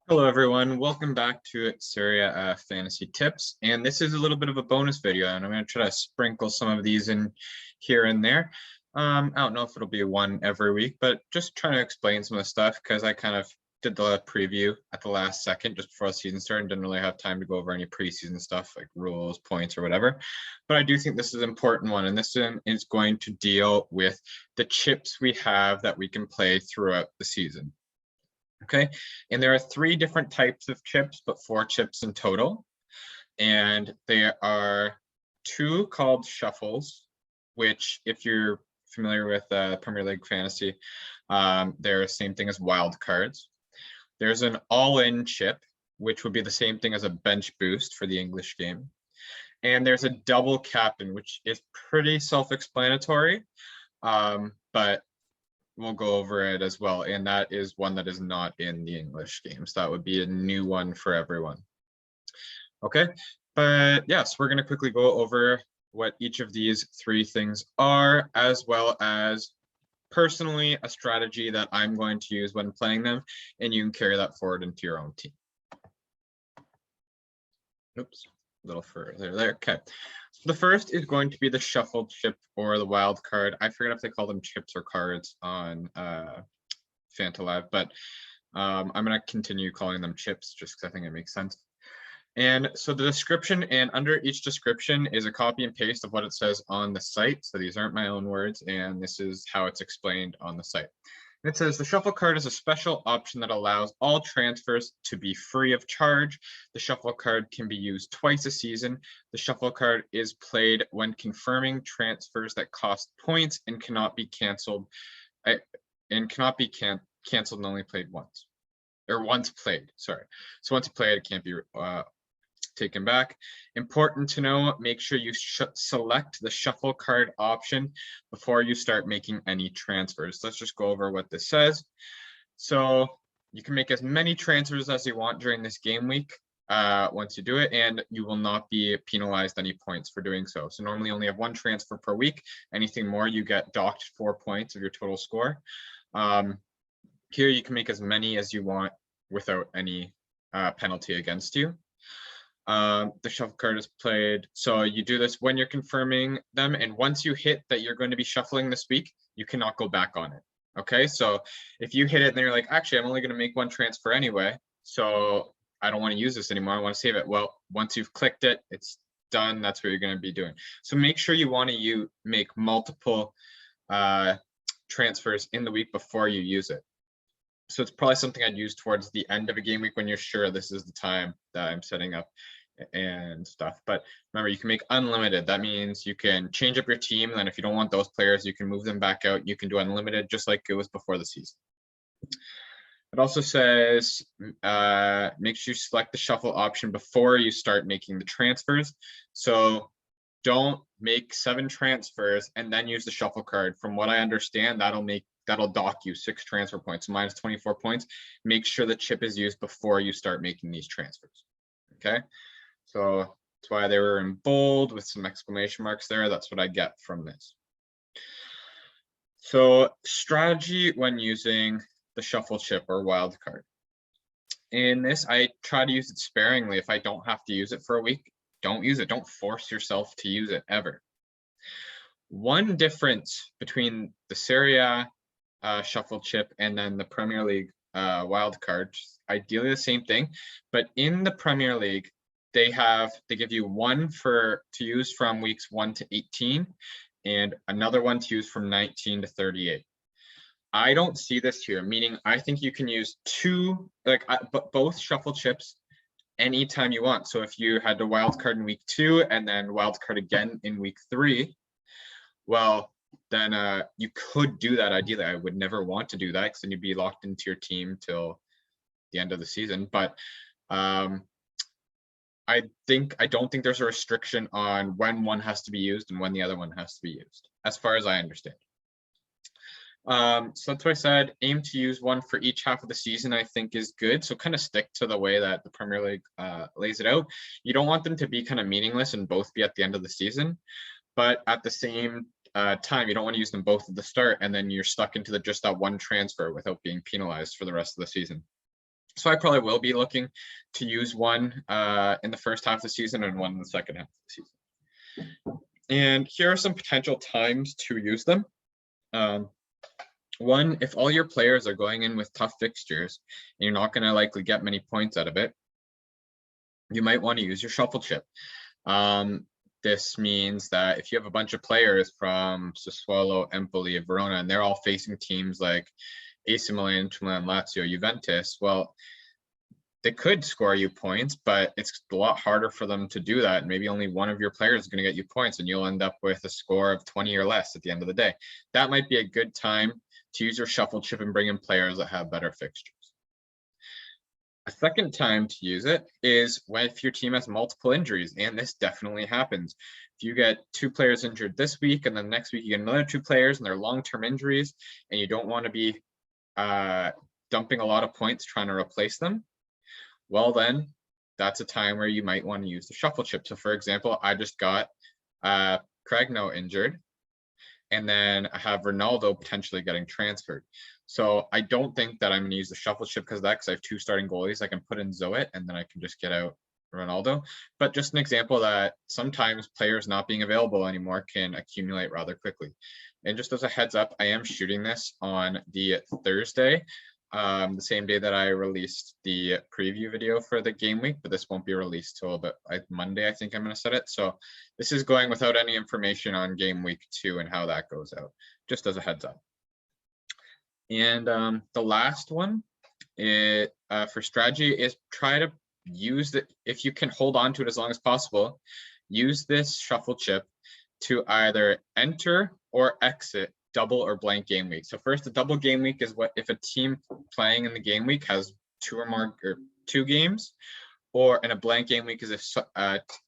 Hello everyone, welcome back to Serie A Fantasy Tips, and this is a little bit of a bonus video, and I'm going to try to sprinkle some of these in here and there. I don't know if it'll be one every week, but just trying to explain some of the stuff because I kind of did the preview at the last second just before the season started and didn't really have time to go over any preseason stuff like rules, points, or whatever. But I do think this is an important one, and this one is going to deal with the chips we have that we can play throughout the season. Okay, and there are 3 different types of chips, but 4 chips in total. And there are 2 called shuffles, which if you're familiar with Premier League Fantasy, they're the same thing as wild cards. There's an all-in chip, which would be the same thing as a bench boost for the English game. And there's a double captain, which is pretty self-explanatory, but we'll go over it as well. And that is one that is not in the English games. That would be a new one for everyone. Okay, but yes, we're going to quickly go over what each of these 3 things are, as well as personally a strategy that I'm going to use when playing them, and you can carry that forward into your own team. Oops, a little further there. Okay. So the first is going to be the shuffled chip or the wild card. I forget if they call them chips or cards on Fantalive, but I'm going to continue calling them chips just because I think it makes sense. And so the description, and under each description is a copy and paste of what it says on the site. So these aren't my own words, and this is how it's explained on the site. It says the shuffle card is a special option that allows all transfers to be free of charge. The shuffle card can be used twice a season. The shuffle card is played when confirming transfers that cost points and cannot be canceled, canceled and only played once, or once played. Sorry. So once played, it can't be taken back. Important to know, make sure you select the shuffle card option before you start making any transfers. Let's just go over what this says. So you can make as many transfers as you want during this game week once you do it, and you will not be penalized any points for doing so. So normally you only have 1 transfer per week. Anything more, you get docked 4 points of your total score. Here you can make as many as you want without any penalty against you. The shuffle card is played. So you do this when you're confirming them. And once you hit that you're going to be shuffling this week, you cannot go back on it. Okay, so if you hit it and then you're like, actually, I'm only going to make 1 transfer anyway, so I don't want to use this anymore. I want to save it. Well, once you've clicked it, it's done. That's what you're going to be doing. So make sure you want to make multiple transfers in the week before you use it. So it's probably something I'd use towards the end of a game week when you're sure this is the time that I'm setting up and stuff. But remember, you can make unlimited. That means you can change up your team. And then if you don't want those players, you can move them back out. You can do unlimited just like it was before the season. It also says make sure you select the shuffle option before you start making the transfers. So don't make 7 transfers and then use the shuffle card. From what I understand, that'll dock you 6 transfer points, minus 24 points. Make sure the chip is used before you start making these transfers. Okay, so that's why they were in bold with some exclamation marks there. That's what I get from this. So strategy when using the shuffle chip or wild card. In this, I try to use it sparingly. If I don't have to use it for a week, don't use it. Don't force yourself to use it ever. One difference between the Serie A shuffle chip and then the Premier League wild card, ideally the same thing, but in the Premier League, they give you 1 to use from weeks 1 to 18 and another one to use from 19 to 38. I don't see this here, meaning I think you can use 2, but both shuffle chips anytime you want. So if you had to wild card in week 2 and then wild card again in week 3, well, then you could do that ideally. I would never want to do that because then you'd be locked into your team till the end of the season. But I don't think there's a restriction on when one has to be used and when the other one has to be used, as far as I understand. So that's why I said aim to use 1 for each half of the season, I think is good. So kind of stick to the way that the Premier League lays it out. You don't want them to be kind of meaningless and both be at the end of the season, but at the same time, you don't want to use them both at the start and then you're stuck into just that 1 transfer without being penalized for the rest of the season. So I probably will be looking to use one in the first half of the season and one in the second half of the season. And here are some potential times to use them. One, if all your players are going in with tough fixtures and you're not going to likely get many points out of it, you might want to use your shuffle chip. This means that if you have a bunch of players from Sassuolo, Empoli, Verona, and they're all facing teams like AC Milan, Inter Milan, Lazio, Juventus, well, they could score you points, but it's a lot harder for them to do that. Maybe only one of your players is going to get you points, and you'll end up with a score of 20 or less at the end of the day. That might be a good time to use your shuffle chip and bring in players that have better fixtures. A second time to use it is when if your team has multiple injuries, and this definitely happens. If you get 2 players injured this week, and then next week you get another 2 players and they're long-term injuries, and you don't want to be dumping a lot of points trying to replace them, well then that's a time where you might want to use the shuffle chip. So for example, I just got Cragno injured, and then I have Ronaldo potentially getting transferred. So I don't think that I'm going to use the shuffle chip because I have 2 starting goalies. I can put in Zoet and then I can just get out Ronaldo. But just an example that sometimes players not being available anymore can accumulate rather quickly. And just as a heads up, I am shooting this on the Thursday, the same day that I released the preview video for the game week, but this won't be released till about Monday, I think I'm going to set it. So this is going without any information on game week 2 and how that goes out, just as a heads up. And the last one for strategy is try to use it, if you can hold on to it as long as possible, use this shuffle chip to either enter or exit double or blank game week. So first, the double game week is what if a team playing in the game week has 2 or more or 2 games, or in a blank game week is if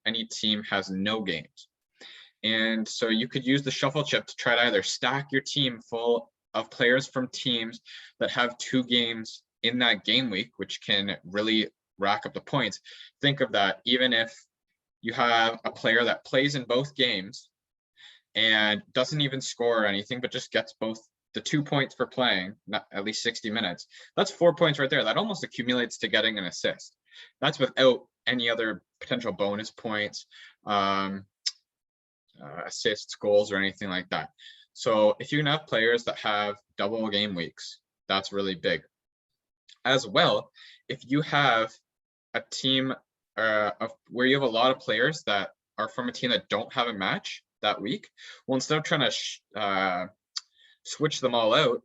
any team has no games. And so you could use the shuffle chip to try to either stack your team full of players from teams that have 2 games in that game week, which can really rack up the points. Think of that, even if you have a player that plays in both games and doesn't even score or anything, but just gets both the 2 points for playing, not at least 60 minutes. That's 4 points right there. That almost accumulates to getting an assist. That's without any other potential bonus points, assists, goals, or anything like that. So if you can have players that have double game weeks, that's really big. As well, if you have a team where you have a lot of players that are from a team that don't have a match that week, well, instead of trying to switch them all out,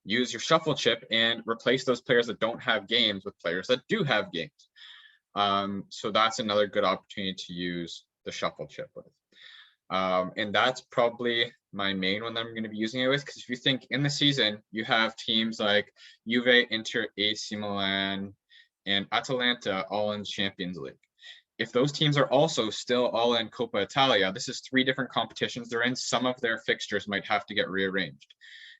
use your shuffle chip and replace those players that don't have games with players that do have games. So that's another good opportunity to use the shuffle chip with. And that's probably my main one that I'm going to be using it with, because if you think in the season, you have teams like Juve, Inter, AC Milan, and Atalanta all in Champions League. If those teams are also still all in Coppa Italia, this is 3 different competitions they're in. Some of their fixtures might have to get rearranged.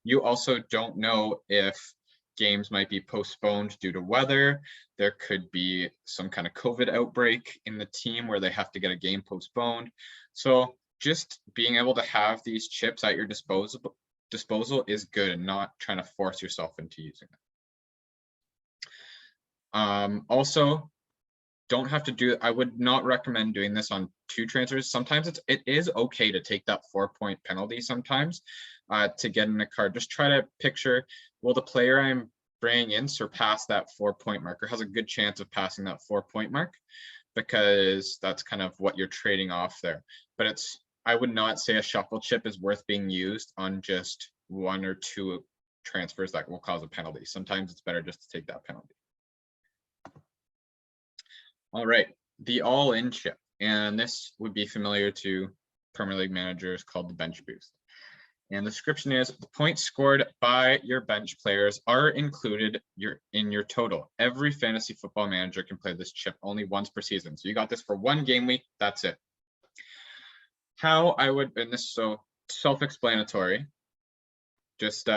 You also don't know if games might be postponed due to weather. There could be some kind of COVID outbreak in the team where they have to get a game postponed. So just being able to have these chips at your disposal is good, and not trying to force yourself into using it. Also, don't have to do, I would not recommend doing this on 2 transfers. Sometimes it is okay to take that 4-point penalty sometimes to get in a card. Just try to picture, will the player I'm bringing in surpass that 4-point marker? Has a good chance of passing that 4-point mark, because that's kind of what you're trading off there. But I would not say a shuffle chip is worth being used on just 1 or 2 transfers that will cause a penalty. Sometimes it's better just to take that penalty. All right, the all-in chip, and this would be familiar to Premier League managers, called the bench boost. And the description is, the points scored by your bench players are included in your total. Every fantasy football manager can play this chip only once per season. So you got this for 1 game week, that's it. How I would, and this is so self-explanatory, just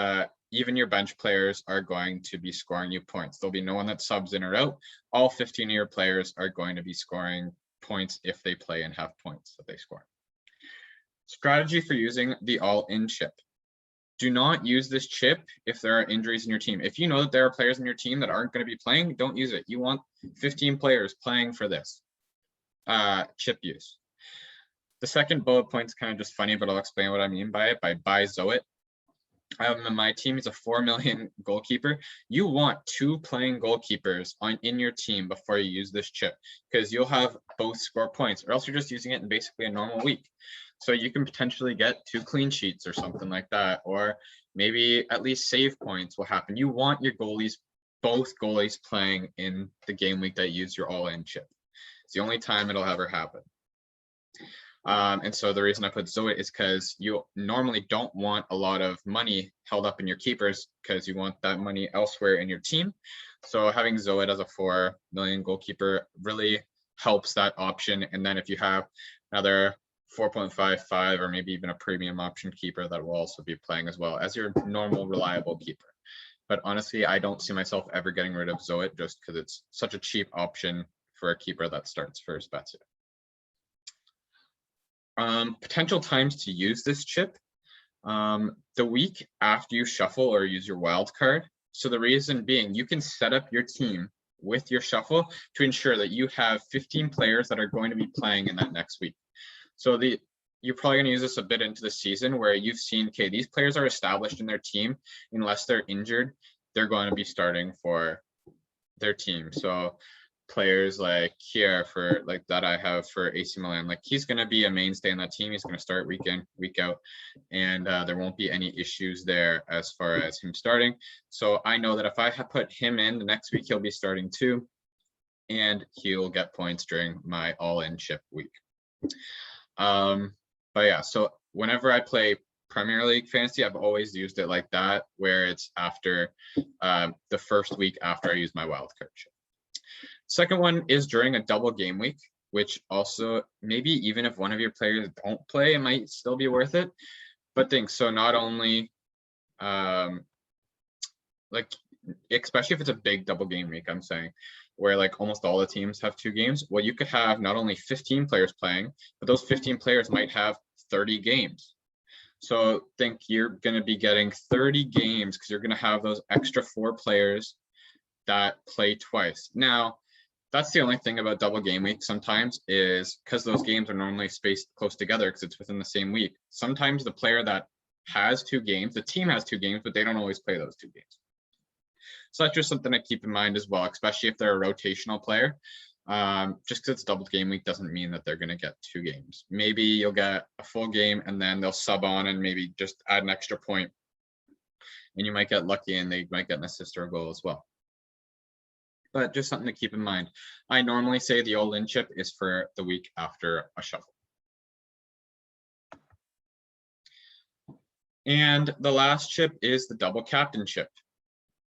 even your bench players are going to be scoring you points. There'll be no one that subs in or out. All 15 of your players are going to be scoring points if they play and have points that they score. Strategy for using the all-in chip. do not use this chip if there are injuries in your team. If you know that there are players in your team that aren't going to be playing, don't use it. You want 15 players playing for this chip use. The second bullet point is kind of just funny, but I'll explain what I mean by it. By buy Zoet. My team is a 4 million goalkeeper. You want 2 playing goalkeepers in your team before you use this chip, because you'll have both score points, or else you're just using it in basically a normal week. So you can potentially get 2 clean sheets or something like that, or maybe at least save points will happen. You want your both goalies playing in the game week that you use your all-in chip. It's the only time it'll ever happen. And so the reason I put Zoet is because you normally don't want a lot of money held up in your keepers, because you want that money elsewhere in your team. So having Zoet as a 4 million goalkeeper really helps that option. And then if you have another 4.55 or maybe even a premium option keeper, that will also be playing as well as your normal reliable keeper. But honestly, I don't see myself ever getting rid of Zoet just because it's such a cheap option for a keeper that starts for Spezia. Potential times to use this chip. The week after you shuffle or use your wild card. So the reason being, you can set up your team with your shuffle to ensure that you have 15 players that are going to be playing in that next week. So you're probably going to use this a bit into the season where you've seen, okay, these players are established in their team. Unless they're injured, they're going to be starting for their team. So players like here for like that I have for AC Milan, like he's going to be a mainstay in that team. He's going to start week in, week out, and there won't be any issues there as far as him starting. So I know that if I put him in the next week, he'll be starting too, and he'll get points during my all-in chip week. But yeah, so whenever I play Premier League fantasy, I've always used it like that, where it's after the first week after I use my wildcard chip. Second one is during a double game week, which also maybe even if one of your players don't play, it might still be worth it. But think so not only like especially if it's a big double game week, I'm saying, where like almost all the teams have 2 games, well, you could have not only 15 players playing, but those 15 players might have 30 games. So think you're going to be getting 30 games because you're going to have those extra 4 players that play twice. Now, that's the only thing about double game week sometimes, is because those games are normally spaced close together because it's within the same week. Sometimes the player that has 2 games, the team has 2 games, but they don't always play those 2 games. So that's just something to keep in mind as well, especially if they're a rotational player. Just because it's double game week doesn't mean that they're going to get 2 games. Maybe you'll get a full game and then they'll sub on and maybe just add an extra point. And you might get lucky and they might get an assist or a goal as well. But just something to keep in mind. I normally say the all-in chip is for the week after a shuffle. And the last chip is the double captain chip.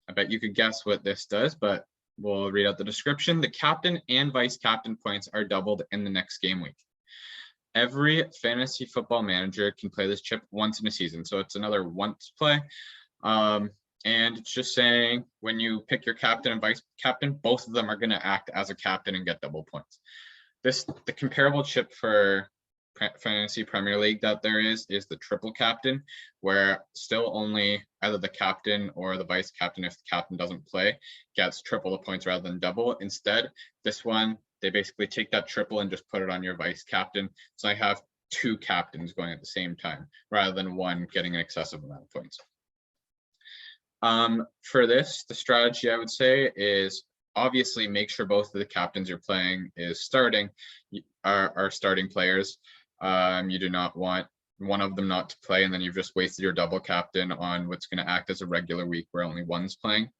I bet you could guess what this does, but we'll read out the description. The captain and vice captain points are doubled in the next game week. Every fantasy football manager can play this chip once in a season. So it's another once play. And it's just saying when you pick your captain and vice captain, both of them are going to act as a captain and get double points. The comparable chip for fantasy Premier League that there is the triple captain, where still only either the captain or the vice captain, if the captain doesn't play, gets triple the points rather than double. Instead, this one, they basically take that triple and just put it on your vice captain. So I have 2 captains going at the same time rather than one getting an excessive amount of points. For this, the strategy I would say is obviously make sure both of the captains you're playing is starting are starting players. You do not want one of them not to play, and then you've just wasted your double captain on what's going to act as a regular week where only one's playing.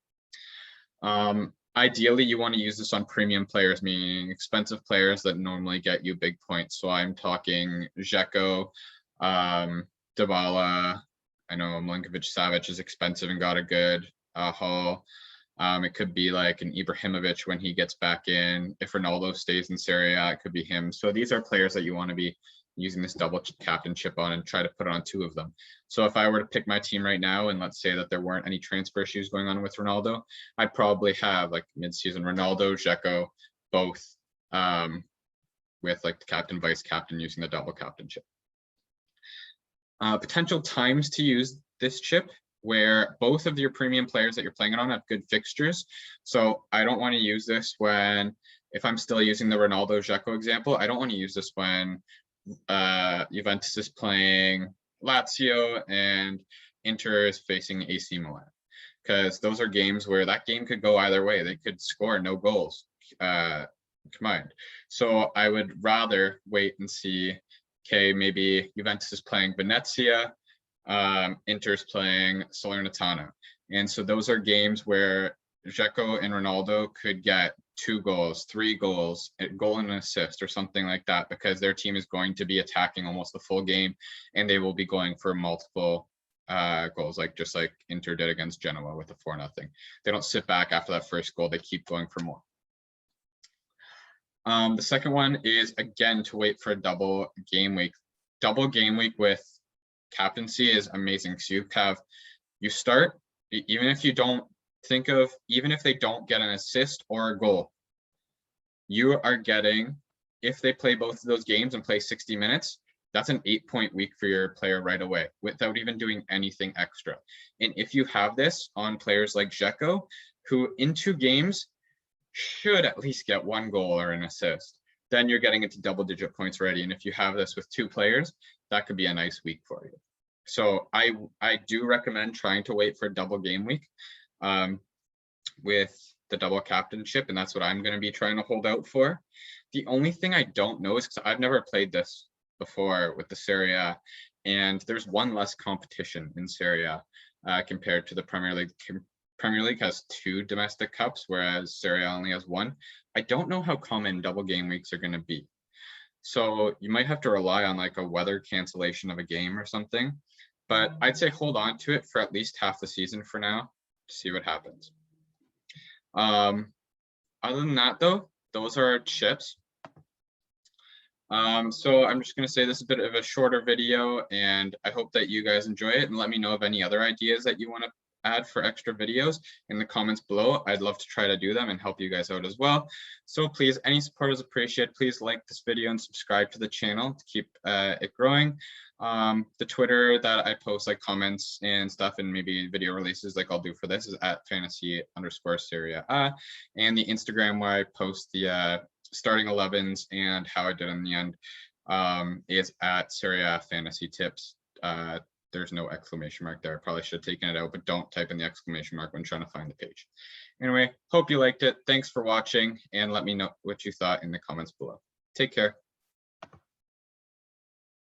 Ideally, you want to use this on premium players, meaning expensive players that normally get you big points. So I'm talking Dzeko, Dybala. I know Milinkovic-Savic is expensive and got a good haul. It could be like an Ibrahimovic when he gets back in. If Ronaldo stays in Serie A, it could be him. So these are players that you want to be using this double captain chip on and try to put it on 2 of them. So if I were to pick my team right now, and let's say that there weren't any transfer issues going on with Ronaldo, I'd probably have like mid-season Ronaldo, Dzeko, both with like the captain, vice captain using the double captain chip. Potential times to use this chip where both of your premium players that you're playing it on have good fixtures. So I don't want to use this when, if I'm still using the Ronaldo Dzeko example, I don't want to use this when Juventus is playing Lazio and Inter is facing AC Milan, because those are games where that game could go either way. They could score no goals combined. So I would rather wait and see, okay, maybe Juventus is playing Venezia, Inter's playing Salernitana. And so those are games where Dzeko and Ronaldo could get 2 goals, 3 goals, a goal and an assist or something like that, because their team is going to be attacking almost the full game and they will be going for multiple goals, just like Inter did against Genoa with a 4-0. They don't sit back after that first goal, they keep going for more. The second one is, again, to wait for a double game week. Double game week with captaincy is amazing. So you start, even if you don't think of, even if they don't get an assist or a goal, you are getting, if they play both of those games and play 60 minutes, that's an 8-point week for your player right away without even doing anything extra. And if you have this on players like Dzeko, who in 2 games should at least get 1 goal or an assist, then you're getting into double-digit points already. And if you have this with 2 players, that could be a nice week for you. So I do recommend trying to wait for a double game week with the double captainship, and that's what I'm going to be trying to hold out for. The only thing I don't know is, because I've never played this before with the Serie A, and there's 1 less competition in Serie A compared to the Premier League. Premier League has 2 domestic cups, whereas Serie A only has 1. I don't know how common double game weeks are going to be. So you might have to rely on like a weather cancellation of a game or something, but I'd say hold on to it for at least half the season for now to see what happens. Other than that, though, those are our chips. So I'm just going to say this is a bit of a shorter video, and I hope that you guys enjoy it, and let me know of any other ideas that you want to add for extra videos in the comments below. I'd love to try to do them and help you guys out as well. So please, any support is appreciated. Please like this video and subscribe to the channel to keep it growing. The Twitter that I post like comments and stuff and maybe video releases like I'll do for this is at @fantasy_Serie A, and the Instagram where I post the starting 11s and how I did in the end is at Serie A Fantasy Tips. There's no exclamation mark there. I probably should have taken it out, but don't type in the exclamation mark when trying to find the page. Anyway, hope you liked it. Thanks for watching, and let me know what you thought in the comments below. Take care.